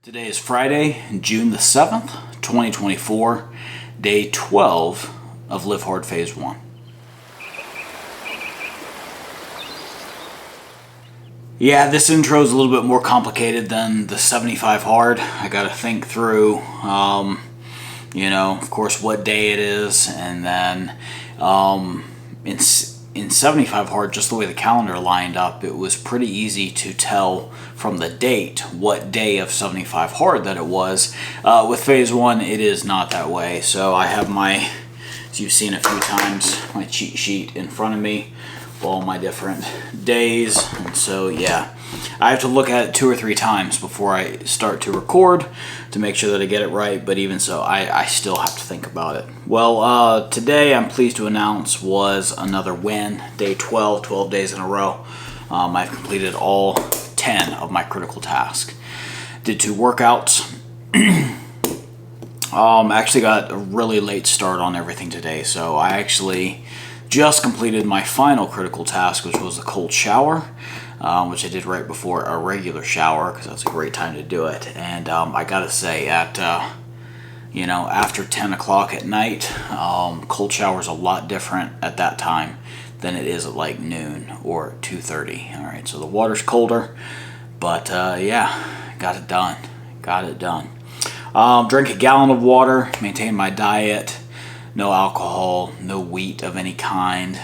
Today is Friday, June the 7th, 2024, day 12 of LiveHard Phase 1. Yeah, this intro is a little bit more complicated than the 75 hard. I got to think through, of course, what day it is, and then in 75 hard, just the way the calendar lined up, it was pretty easy to tell from the date what day of 75 hard that it was. With phase 1, it is not that way. So I have my, as you've seen a few times, my cheat sheet in front of me, all my different days. And so yeah, I have to look at it 2 or 3 times before I start to record to make sure that I get it right, but even so, I still have to think about it. Well, today I'm pleased to announce was another win, day 12 days in a row. I've completed all 10 of my critical tasks. Did 2 workouts. Actually got a really late start on everything today, so I actually just completed my final critical task, which was the cold shower, which I did right before a regular shower because that's a great time to do it. And I gotta say, at after 10 o'clock at night, cold shower is a lot different at that time than it is at like noon or 2:30. All right, so the water's colder, but yeah, got it done. Drink a gallon of water, maintain my diet. No alcohol, no wheat of any kind,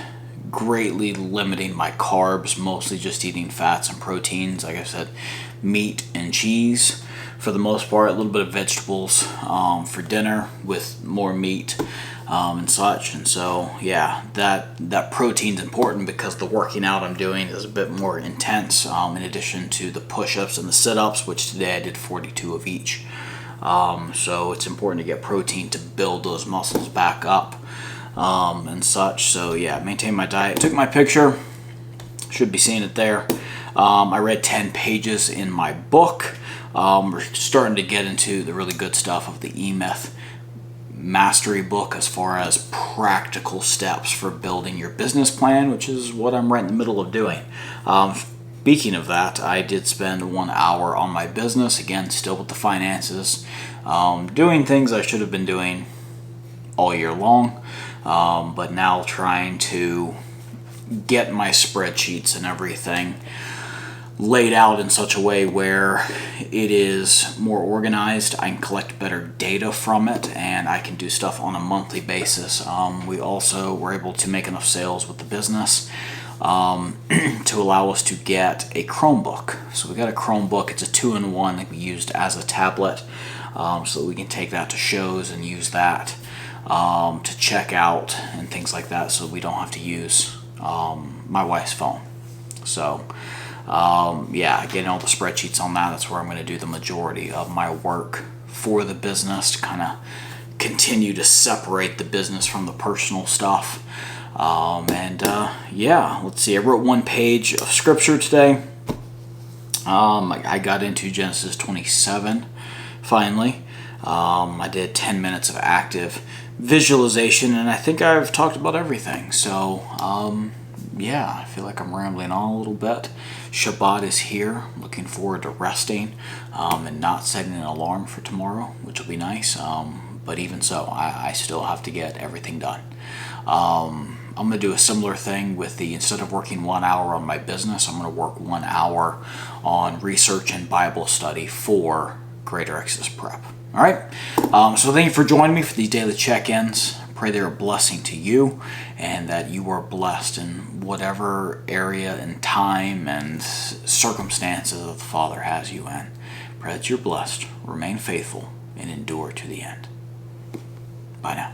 greatly limiting my carbs, mostly just eating fats and proteins, like I said, meat and cheese for the most part, a little bit of vegetables for dinner with more meat and such. And so yeah, that protein's important because the working out I'm doing is a bit more intense, in addition to the push-ups and the sit-ups, which today I did 42 of each. So it's important to get protein to build those muscles back up and such. So yeah, maintain my diet. Took my picture, should be seeing it there. I read 10 pages in my book. We're starting to get into the really good stuff of the E-Myth mastery book as far as practical steps for building your business plan, which is what I'm right in the middle of doing. Speaking of that, I did spend 1 hour on my business, again, still with the finances, doing things I should have been doing all year long, but now trying to get my spreadsheets and everything laid out in such a way where it is more organized. I can collect better data from it, and I can do stuff on a monthly basis. We also were able to make enough sales with the business to allow us to get a Chromebook. So we got a Chromebook. It's a 2-in-1 that we used as a tablet, so that we can take that to shows and use that to check out and things like that, so we don't have to use my wife's phone. So yeah, getting all the spreadsheets on that, that's where I'm going to do the majority of my work for the business, to kind of continue to separate the business from the personal stuff. Yeah, let's see, I wrote 1 page of scripture today. I got into Genesis 27 finally. I did 10 minutes of active visualization, and I think I've talked about everything. So yeah, I feel like I'm rambling on a little bit. Shabbat is here. Looking forward to resting and not setting an alarm for tomorrow, which will be nice. But even so, I still have to get everything done. I'm going to do a similar thing with instead of working 1 hour on my business, I'm going to work 1 hour on research and Bible study for Greater Exodus Prep. All right. So thank you for joining me for these daily check-ins. Pray they're a blessing to you, and that you are blessed in whatever area and time and circumstances that the Father has you in. Pray that you're blessed, remain faithful, and endure to the end. Bye now.